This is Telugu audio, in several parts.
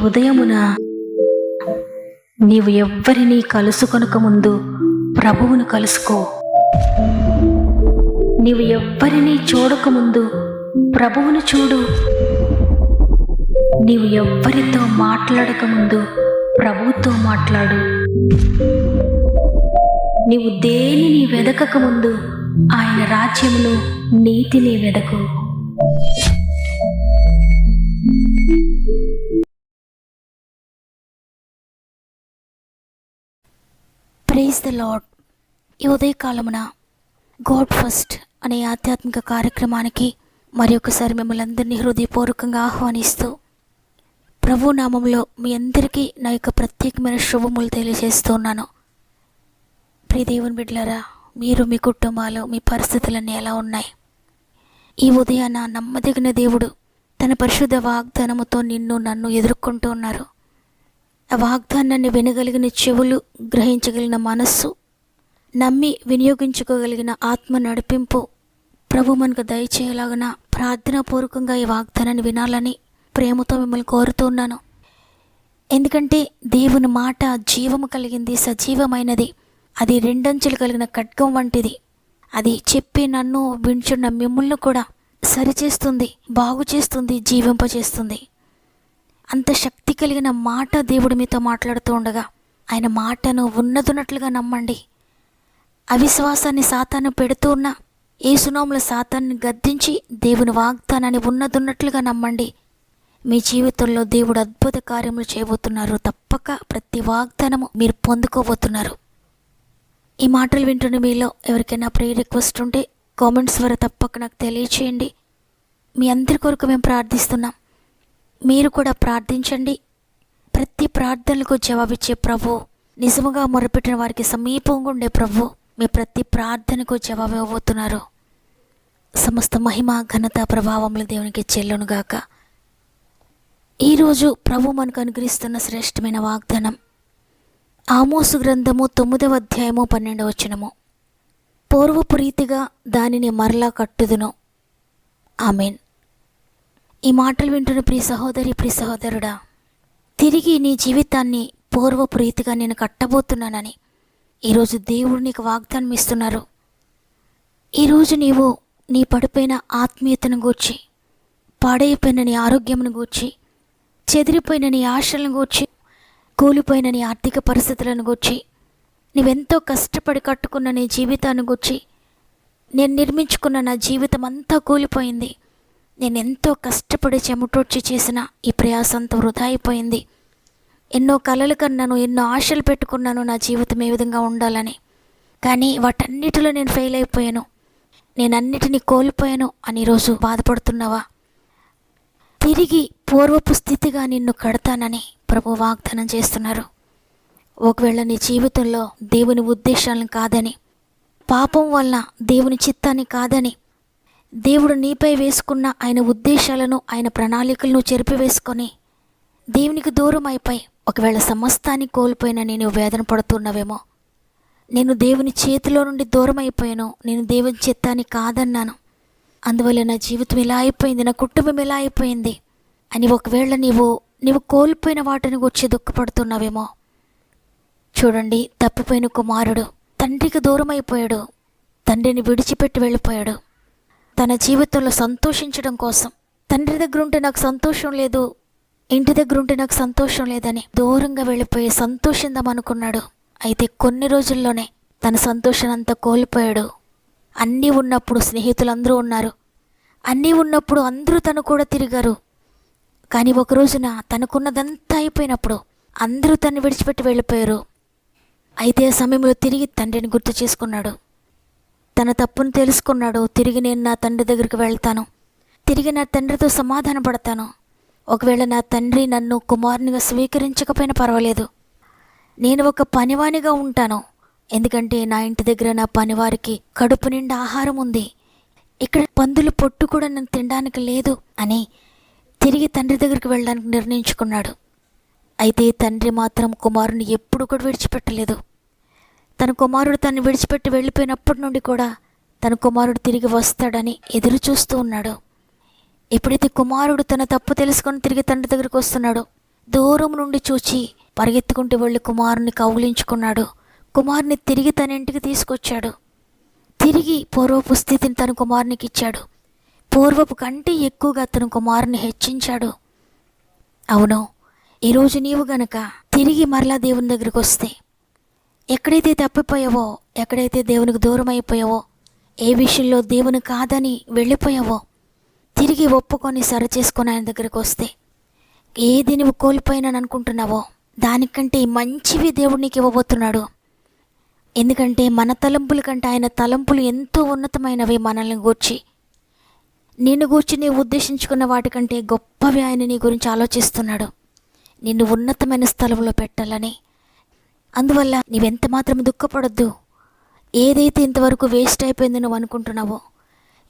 ఉదయమున నీవు ఎవ్వరినీ కలుసుకొనక ముందు ప్రభువును కలుసుకో. నీవు ఎవ్వరినీ చూడకముందు ప్రభువును చూడు. నీవు ఎవ్వరితో మాట్లాడకముందు ప్రభువుతో మాట్లాడు. నీవు దేనిని వెదకకముందు ఆయన రాజ్యమును నీతిని వెదకు. Praise the lord. ఈ ఉదయకాలమున గాడ్ ఫస్ట్ అనే ఆధ్యాత్మిక కార్యక్రమానికి మరి ఒకసారి మిమ్మల్ని అందరినీ హృదయపూర్వకంగా ఆహ్వానిస్తూ ప్రభు నామంలో మీ అందరికీ నా యొక్క ప్రత్యేకమైన శుభములు తెలియజేస్తున్నాను. ప్రియ దేవుని బిడ్డలారా, మీరు మీ కుటుంబాలు మీ పరిస్థితులన్నీ ఎలా ఉన్నాయి? ఈ ఉదయాన నమ్మదగిన దేవుడు తన పరిశుద్ధ వాగ్దానముతో నిన్ను నన్ను ఎదుర్కొంటూ ఉన్నారు. ఆ వాగ్దానాన్ని వినగలిగిన చెవులు, గ్రహించగలిగిన మనస్సు, నమ్మి వినియోగించుకోగలిగిన ఆత్మ నడిపింపు ప్రభు మనకు దయచేయలాగిన ప్రార్థనాపూర్వకంగా ఈ వాగ్దానాన్ని వినాలని ప్రేమతో మిమ్మల్ని కోరుతున్నాను. ఎందుకంటే దేవుని మాట జీవము కలిగింది, సజీవమైనది. అది రెండంచులు కలిగిన ఖడ్గం వంటిది. అది చెప్పి నన్ను వింటున్న మిమ్మల్ని కూడా సరిచేస్తుంది, బాగు చేస్తుంది, జీవింపచేస్తుంది. అంత శక్తి కలిగిన మాట దేవుడు మీతో మాట్లాడుతూ ఉండగా ఆయన మాటను ఉన్నదున్నట్లుగా నమ్మండి. అవిశ్వాసాన్ని సాతాను పెడుతూ ఉన్న యేసునామములో సాతాన్ని గద్దించి దేవుని వాగ్దానాన్ని ఉన్నదున్నట్లుగా నమ్మండి. మీ జీవితంలో దేవుడు అద్భుత కార్యములు చేయబోతున్నారు. తప్పక ప్రతి వాగ్దానము మీరు పొందుకోబోతున్నారు. ఈ మాటలు వింటున్న మీలో ఎవరికైనా ప్రేయర్ రిక్వెస్ట్ ఉంటే కామెంట్స్ ద్వారా తప్పక నాకు తెలియచేయండి. మీ అందరి కొరకు మేము ప్రార్థిస్తున్నాం. మీరు కూడా ప్రార్థించండి. ప్రతి ప్రార్థనలకు జవాబిచ్చే ప్రభు, నిజముగా మొరపెట్టిన వారికి సమీపంగా ఉండే ప్రభు మీ ప్రతి ప్రార్థనకు జవాబు ఇవ్వబోతున్నారు. సమస్త మహిమ, ఘనత, ప్రభావములు దేవునికి చెల్లునుగాక. ఈరోజు ప్రభు మనకు అనుగ్రహిస్తున్న శ్రేష్టమైన వాగ్దానం ఆమోసు గ్రంథము 9వ అధ్యాయము 12వ వచనము. పూర్వపు రీతిగా దానిని మరలా కట్టుదును. ఆమెన్. ఈ మాటలు వింటున్న ప్రియ సహోదరి, ప్రియ సహోదరుడా, తిరిగి నీ జీవితాన్ని పూర్వపు రీతిగా నేను కట్టబోతున్నానని ఈరోజు దేవుడు నీకు వాగ్దానం ఇస్తున్నారు. ఈరోజు నీవు నీ పడిపోయిన ఆత్మీయతను గూర్చి, పాడైపోయిన నీ ఆరోగ్యమును గూర్చి, చెదిరిపోయిన నీ ఆశలను గూర్చి, కూలిపోయిన నీ ఆర్థిక పరిస్థితులను గూర్చి, నీవెంతో కష్టపడి కట్టుకున్న నీ జీవితాన్ని గూర్చి, నేను నిర్మించుకున్న నా జీవితం అంతా కూలిపోయింది, నేను ఎంతో కష్టపడి చెమటోడ్చి చేసిన ఈ ప్రయాసంతో వృధా అయిపోయింది, ఎన్నో కలలు కన్నాను, ఎన్నో ఆశలు పెట్టుకున్నాను నా జీవితం ఏ విధంగా ఉండాలని, కానీ వాటన్నిటిలో నేను ఫెయిల్ అయిపోయాను, నేను అన్నిటినీ కోల్పోయాను అని ఈరోజు బాధపడుతున్నావా? తిరిగి పూర్వపు స్థితిగా నిన్ను కడతానని ప్రభు వాగ్దానం చేస్తున్నారు. ఒకవేళ నీ జీవితంలో దేవుని ఉద్దేశాలను కాదని, పాపం వలన దేవుని చిత్తాన్ని కాదని, దేవుడు నీపై వేసుకున్న ఆయన ఉద్దేశాలను, ఆయన ప్రణాళికలను చెరిపివేసుకొని దేవునికి దూరం అయిపోయి ఒకవేళ సమస్తాన్ని కోల్పోయినా నేను వేదన పడుతున్నవేమో. నేను దేవుని చేతిలో నుండి దూరం అయిపోయాను, నేను దేవుని చిత్తాన్ని కాదన్నాను, అందువల్ల నా జీవితం ఇలా అయిపోయింది, నా కుటుంబం ఇలా అయిపోయింది అని ఒకవేళ నీవు కోల్పోయిన వాటిని గురించి దుఃఖపడుతున్నావేమో. చూడండి, తప్పిపోయిన కుమారుడు తండ్రికి దూరం అయిపోయాడు, తండ్రిని విడిచిపెట్టి వెళ్ళిపోయాడు. తన జీవితంలో సంతోషించడం కోసం, తండ్రి దగ్గర ఉంటే నాకు సంతోషం లేదు, ఇంటి దగ్గర ఉంటే నాకు సంతోషం లేదని దూరంగా వెళ్ళిపోయి సంతోషిందాం అనుకున్నాడు. అయితే కొన్ని రోజుల్లోనే తన సంతోషాన్ని అంతా కోల్పోయాడు. అన్నీ ఉన్నప్పుడు స్నేహితులందరూ ఉన్నారు, అన్నీ ఉన్నప్పుడు అందరూ తను కూడా తిరిగారు. కానీ ఒక రోజున తనకున్నదంతా అయిపోయినప్పుడు అందరూ తను విడిచిపెట్టి వెళ్ళిపోయారు. అయితే ఆ సమయంలో తిరిగి తండ్రిని గుర్తు చేసుకున్నాడు, తన తప్పును తెలుసుకున్నాడు. తిరిగి నేను నా తండ్రి దగ్గరికి వెళ్తాను, తిరిగి నా తండ్రితో సమాధాన పడతాను. ఒకవేళ నా తండ్రి నన్ను కుమారునిగా స్వీకరించకపోయినా పర్వాలేదు, నేను ఒక పనివానిగా ఉంటాను, ఎందుకంటే నా ఇంటి దగ్గర నా పనివారికి కడుపు నిండా ఆహారం ఉంది, ఇక్కడ పందులు పొట్టు కూడా నన్ను తినడానికి లేదు అని తిరిగి తండ్రి దగ్గరికి వెళ్ళడానికి నిర్ణయించుకున్నాడు. అయితే తండ్రి మాత్రం కుమారుని ఎప్పుడు కూడా విడిచిపెట్టలేదు. తన కుమారుడు తను విడిచిపెట్టి వెళ్ళిపోయినప్పటి నుండి కూడా తన కుమారుడు తిరిగి వస్తాడని ఎదురు చూస్తూ ఉన్నాడు. ఎప్పుడైతే కుమారుడు తన తప్పు తెలుసుకొని తిరిగి తండ్రి దగ్గరికి వస్తున్నాడో, దూరం నుండి చూచి పరిగెత్తుకుంటూ వెళ్ళి కుమారుని కౌగిలించుకున్నాడు. కుమారుని తిరిగి తన ఇంటికి తీసుకొచ్చాడు. తిరిగి పూర్వపు స్థితిని తన కుమారునికి ఇచ్చాడు. పూర్వపు కంటే ఎక్కువగా తన కుమారుని హెచ్చించాడు. అవును, ఈరోజు నీవు గనక తిరిగి మరలా దేవుని దగ్గరికి వస్తే, ఎక్కడైతే తప్పిపోయావో, ఎక్కడైతే దేవునికి దూరం అయిపోయావో, ఏ విషయంలో దేవుని కాదని వెళ్ళిపోయావో, తిరిగి ఒప్పుకొని సరిచేసుకొని ఆయన దగ్గరికి వస్తే, ఏది నువ్వు కోల్పోయినాను అనుకుంటున్నావో దానికంటే మంచివి దేవుడు నీకు ఇవ్వబోతున్నాడు. ఎందుకంటే మన తలంపుల కంటే ఆయన తలంపులు ఎంతో ఉన్నతమైనవి. మనల్ని గూర్చి, నిన్ను గూర్చి నీవు ఉద్దేశించుకున్న వాటికంటే గొప్పవి ఆయన నీ గురించి ఆలోచిస్తున్నాడు. నిన్ను ఉన్నతమైన స్థలంలో పెట్టాలని. అందువల్ల నీవెంత మాత్రం దుఃఖపడొద్దు. ఏదైతే ఇంతవరకు వేస్ట్ అయిపోయింది నువ్వు అనుకుంటున్నావో,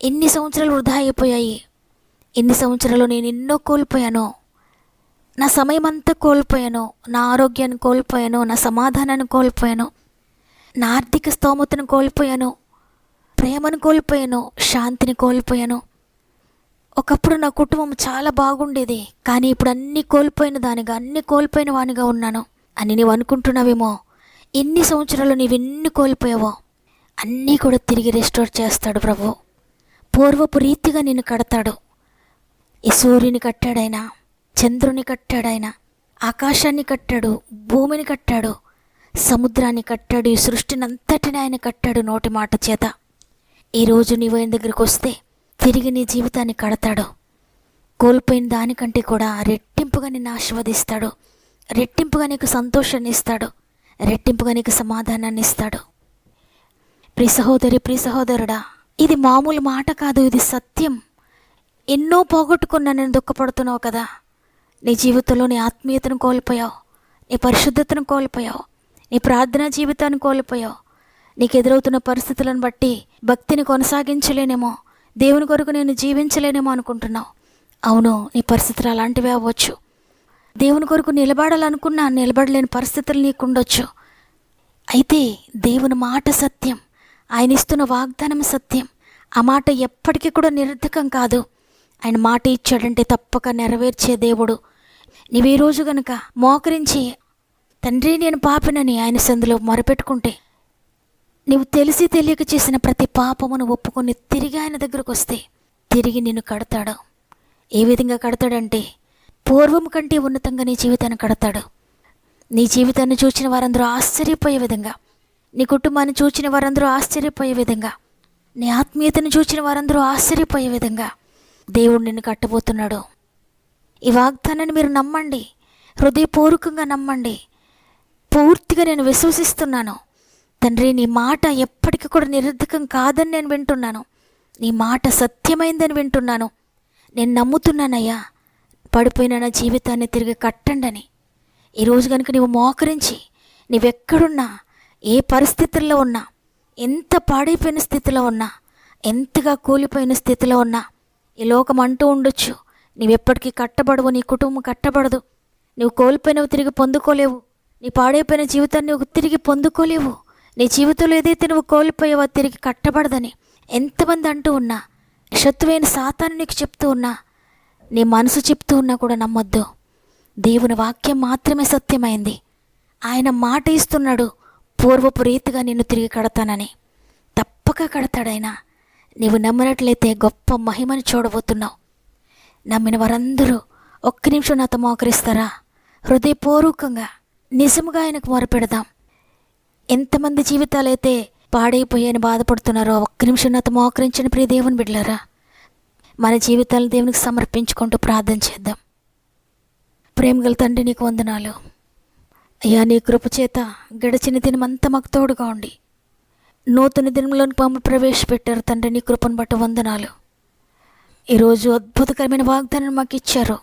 ఎన్ని సంవత్సరాలు వృధా అయిపోయాయి, ఎన్ని సంవత్సరాలు నేను ఎన్నో కోల్పోయానో, నా సమయం అంతా కోల్పోయాను, నా ఆరోగ్యాన్ని కోల్పోయాను, నా సమాధానాన్ని కోల్పోయాను, నా ఆర్థిక స్తోమతను కోల్పోయాను, ప్రేమను కోల్పోయాను, శాంతిని కోల్పోయాను. ఒకప్పుడు నా కుటుంబం చాలా బాగుండేది, కానీ ఇప్పుడు అన్నీ కోల్పోయిన వానిగా ఉన్నాను అని నీవు అనుకుంటున్నావేమో. ఎన్ని సంవత్సరాలు నీవెన్ని కోల్పోయావో అన్నీ కూడా తిరిగి రెస్టోర్ చేస్తాడు ప్రభు. పూర్వపు రీతిగా నిన్ను కడతాడు. ఈ సూర్యుని కట్టాడైనా, చంద్రుని కట్టాడైనా, ఆకాశాన్ని కట్టాడు, భూమిని కట్టాడు, సముద్రాన్ని కట్టాడు, ఈ సృష్టిని అంతటిని ఆయన కట్టాడు నోటి మాట చేత. ఈరోజు నీవు ఆయన దగ్గరికి వస్తే తిరిగి నీ జీవితాన్ని కడతాడు. కోల్పోయిన దానికంటే కూడా రెట్టింపుగా నిన్ను ఆశీర్వదిస్తాడు, రెట్టింపుగా నీకు సంతోషాన్ని ఇస్తాడు, రెట్టింపుగా నీకు సమాధానాన్ని ఇస్తాడు. ప్రియ సహోదరి, ప్రియ సహోదరుడా, ఇది మామూలు మాట కాదు, ఇది సత్యం. ఎన్నో పోగొట్టుకున్నా నేను దుఃఖపడుతున్నావు కదా. నీ జీవితంలో నీ ఆత్మీయతను కోల్పోయావు, నీ పరిశుద్ధతను కోల్పోయావు, నీ ప్రార్థనా జీవితాన్ని కోల్పోయావు. నీకు ఎదురవుతున్న పరిస్థితులను బట్టి భక్తిని కొనసాగించలేనేమో, దేవుని కొరకు నేను జీవించలేనేమో అనుకుంటున్నావు. అవును, నీ పరిస్థితులు అలాంటివే అవ్వచ్చు. దేవుని కొరకు నిలబడాలనుకున్నా నిలబడలేని పరిస్థితులు నీకుండొచ్చు. అయితే దేవుని మాట సత్యం, ఆయన ఇస్తున్న వాగ్దానం సత్యం. ఆ మాట ఎప్పటికీ కూడా నిరర్ధకం కాదు. ఆయన మాట ఇచ్చాడంటే తప్పక నెరవేర్చే దేవుడు. నీవు ఈ రోజు గనుక మోకరించి, తండ్రి నేను పాపినని ఆయన సందులో మొరపెట్టుకుంటే, నీవు తెలిసి తెలియక చేసిన ప్రతి పాపమును ఒప్పుకొని తిరిగి ఆయన దగ్గరకు వస్తే తిరిగి నిన్ను కడతాడు. ఏ విధంగా కడతాడంటే, పూర్వం కంటే ఉన్నతంగా నీ జీవితాన్ని కడతాడు. నీ జీవితాన్ని చూచిన వారందరూ ఆశ్చర్యపోయే విధంగా, నీ కుటుంబాన్ని చూచిన వారందరూ ఆశ్చర్యపోయే విధంగా, నీ ఆత్మీయతను చూచిన వారందరూ ఆశ్చర్యపోయే విధంగా దేవుడు నిన్ను కట్టబోతున్నాడు. ఈ వాగ్దానాన్ని మీరు నమ్మండి, హృదయపూర్వకంగా నమ్మండి. పూర్తిగా నేను విశ్వసిస్తున్నాను. తండ్రి, నీ మాట ఎప్పటికీ కూడా నిరర్ధకం కాదని నేను వింటున్నాను. నీ మాట సత్యమైందని వింటున్నాను. నేను నమ్ముతున్నానయ్యా, పడిపోయిన నా జీవితాన్ని తిరిగి కట్టండి. ఈరోజు కనుక నీవు మోకరించి, నీవెక్కడున్నా, ఏ పరిస్థితుల్లో ఉన్నా, ఎంత పాడైపోయిన స్థితిలో ఉన్నా, ఎంతగా కూలిపోయిన స్థితిలో ఉన్నా, ఈ లోకం అంటూ ఉండొచ్చు, నీవెప్పటికీ కట్టబడవు, నీ కుటుంబం కట్టబడదు, నువ్వు కోల్పోయినవి తిరిగి పొందుకోలేవు, నీ పాడైపోయిన జీవితాన్ని నువ్వు తిరిగి పొందుకోలేవు, నీ జీవితంలో ఏదైతే నువ్వు కోల్పోయావో తిరిగి కట్టబడదని ఎంతమంది అంటూ ఉన్నా, శత్రువైన సాతాను నీకు చెప్తూ ఉన్నా, నీ మనసు చెప్తూ ఉన్నా కూడా నమ్మొద్దు. దేవుని వాక్యం మాత్రమే సత్యమైంది. ఆయన మాట ఇస్తున్నాడు, పూర్వపు రీతిగా నిన్ను తిరిగి కడతానని. తప్పక కడతాడైనా. నీవు నమ్మినట్లయితే గొప్ప మహిమని చూడబోతున్నావు. నమ్మిన వారందరూ ఒక్క నిమిషం నాతో మోకరిస్తారా? హృదయపూర్వకంగా నిజముగా ఆయనకు మొరపెడదాం. ఎంతమంది జీవితాలైతే పాడైపోయాయని బాధపడుతున్నారో ఒక్క నిమిషం నాతో మోకరించిన ప్రియ దేవుని బిడ్డలారా, మన జీవితాలను దేవునికి సమర్పించుకుంటూ ప్రార్థన చేద్దాం. ప్రేమగల తండ్రి, నీకు వందనాలు అయ్యా. నీ కృపచేత గడిచిన దినమంతా మాకు తోడుగా ఉండి నూతన దినంలోని మమ్మల్ని ప్రవేశపెట్టారు తండ్రి. నీ కృపను బట్టి వందనాలు. ఈరోజు అద్భుతకరమైన వాగ్దానం మాకు ఇచ్చారు,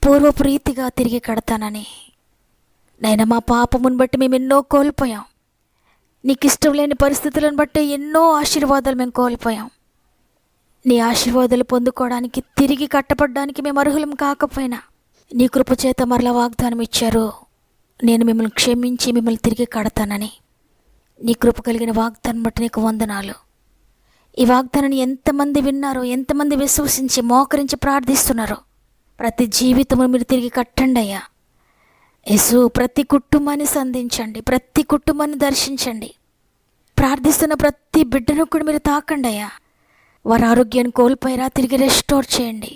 పూర్వపు రీతిగా తిరిగి కడతానని. నైనా మా పాపమును బట్టి మేము ఎన్నో కోల్పోయాం. నీకు ఇష్టం లేని పరిస్థితులను బట్టి ఎన్నో ఆశీర్వాదాలు మేము కోల్పోయాం. నీ ఆశీర్వాదాలు పొందుకోవడానికి, తిరిగి కట్టబడడానికి మేము అర్హులం కాకపోయినా నీ కృపచేత మరలా వాగ్దానం ఇచ్చారు, నేను మిమ్మల్ని క్షమించి మిమ్మల్ని తిరిగి కడతానని. నీ కృప కలిగిన వాగ్దానం బట్టి నీకు వందనాలు. ఈ వాగ్దానాన్ని ఎంతమంది విన్నారో, ఎంతమంది విశ్వసించి మోకరించి ప్రార్థిస్తున్నారో, ప్రతి జీవితము మీరు తిరిగి కట్టండి అయ్యా. యేసు ప్రతి కుటుంబాన్ని సంధించండి, ప్రతి కుటుంబాన్ని దర్శించండి. ప్రార్థిస్తున్న ప్రతి బిడ్డను కూడా మీరు తాకండి అయ్యా. వారి ఆరోగ్యాన్ని కోల్పోయారా తిరిగి రెస్టోర్ చేయండి.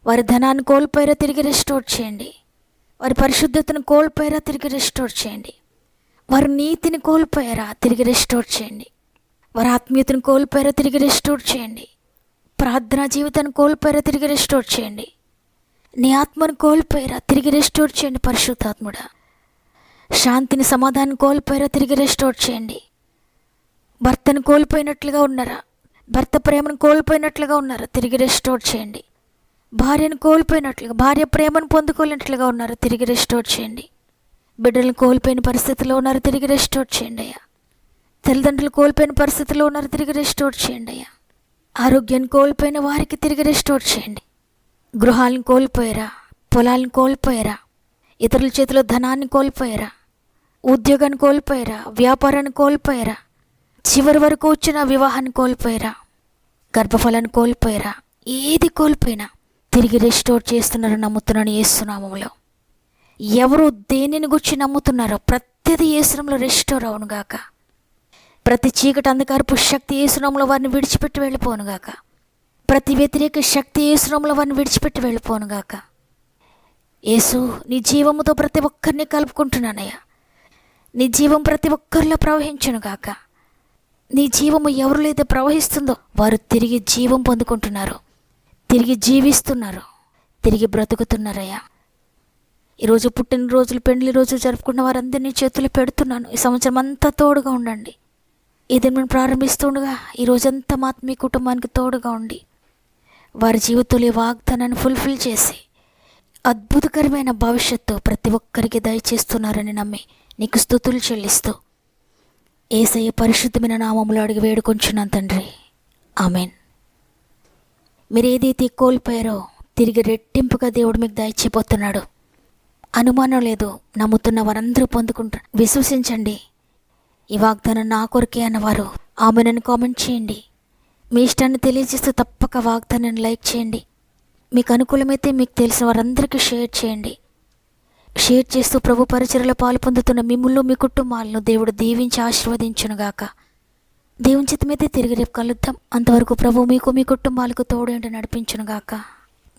వారి ధనాన్ని కోల్పోయారా తిరిగి రెస్టోర్ చేయండి. వారి పరిశుద్ధతను కోల్పోయారా తిరిగి రెస్టోర్ చేయండి. వారి నీతిని కోల్పోయారా తిరిగి రెస్టోర్ చేయండి. వారి ఆత్మీయతను కోల్పోయారా తిరిగి రెస్టోర్ చేయండి. ప్రార్థనా జీవితాన్ని కోల్పోయారా తిరిగి రెస్టోర్ చేయండి. నీ ఆత్మను కోల్పోయారా తిరిగి రెస్టోర్ చేయండి పరిశుద్ధాత్ముడా. శాంతిని సమాధానం కోల్పోయారా తిరిగి రెస్టోర్ చేయండి. భర్తను కోల్పోయినట్లుగా ఉన్నారా, భర్త ప్రేమను కోల్పోయినట్లుగా ఉన్నారా తిరిగి రెస్టోర్ చేయండి. భార్యను కోల్పోయినట్లుగా, భార్య ప్రేమను పొందుకోలేనట్లుగా ఉన్నారా తిరిగి రెస్టోర్ చేయండి. బిడ్డలను కోల్పోయిన పరిస్థితిలో ఉన్నారు తిరిగి రెస్టోర్ చేయండి అయ్యా. తల్లిదండ్రులు కోల్పోయిన పరిస్థితిలో ఉన్నారు తిరిగి రెస్టోర్ చేయండి అయ్యా. ఆరోగ్యాన్ని కోల్పోయిన వారికి తిరిగి రెస్టోర్ చేయండి. గృహాలను కోల్పోయారా, పొలాలను కోల్పోయారా, ఇతరుల చేతిలో ధనాన్ని కోల్పోయారా, ఉద్యోగాన్ని కోల్పోయారా, వ్యాపారాన్ని కోల్పోయారా, చివరి వరకు వచ్చిన వివాహాన్ని కోల్పోయారా, గర్భఫలాన్ని కోల్పోయారా, ఏది కోల్పోయినా తిరిగి రెస్టోర్ చేస్తున్నారో నమ్ముతున్నాను యేసునామములో. ఎవరు దేనిని గురించి నమ్ముతున్నారో ప్రతిదీ యేసునామములో రెస్టోర్ అవునుగాక. ప్రతి చీకటి అంధకారపు శక్తి యేసునామములో వారిని విడిచిపెట్టి వెళ్ళిపోనుగాక. ప్రతి వ్యతిరేక శక్తి యేసునామములో వారిని విడిచిపెట్టి వెళ్ళిపోనుగాక. యేసు నీ జీవముతో ప్రతి ఒక్కరిని కలుపుకుంటున్నానయ్యా. నీ జీవం ప్రతి ఒక్కరిలో ప్రవహించునుగాక. నీ జీవము ఎవరిలో అయితే ప్రవహిస్తుందో వారు తిరిగి జీవం పొందుకుంటున్నారు, తిరిగి జీవిస్తున్నారు, తిరిగి బ్రతుకుతున్నారయ్యా. ఈరోజు పుట్టినరోజులు, పెండ్లి రోజులు జరుపుకున్న వారందరినీ చేతులు పెడుతున్నాను. ఈ సంవత్సరం అంతా తోడుగా ఉండండి. ఇది మనం ప్రారంభిస్తుండగా ఈ రోజంతా మాత్రం మీ కుటుంబానికి తోడుగా ఉండి వారి జీవితంలో ఈ వాగ్దానాన్ని ఫుల్ఫిల్ చేసి అద్భుతకరమైన భవిష్యత్తు ప్రతి ఒక్కరికి దయచేస్తున్నారని నమ్మి నీకు స్తుతులు చెల్లిస్తూ యేసయ్య పరిశుద్ధమైన నామములో అడిగి వేడుకొంచున్నాను తండ్రి, ఆమెన్. మీరు ఏదైతే కోల్పోయారో తిరిగి రెట్టింపుగా దేవుడు మీకు దయచేయబోతున్నాడు. అనుమానం లేదు, నమ్ముతున్న వారందరూ పొందుకుంటారు. విశ్వసించండి. ఈ వాగ్దానం నా కొరకే అన్నవారు ఆమెనని కామెంట్ చేయండి. మీ ఇష్టాన్ని తెలియజేస్తూ తప్పక వాగ్దానాన్ని లైక్ చేయండి. మీకు అనుకూలమైతే మీకు తెలిసిన వారందరికీ షేర్ చేయండి. షేర్ చేస్తూ ప్రభు పరిచర్యలో పాలు పొందుతున్న మిమ్ముళ్ళు, మీ కుటుంబాలను దేవుడు దీవించి ఆశీర్వదించునుగాక. దేవుని చిత్తమైతే తిరిగి రేపు కలుద్దాం. అంతవరకు ప్రభు మీకు, మీ కుటుంబాలకు తోడు నడిపించునుగాక.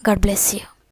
God bless you.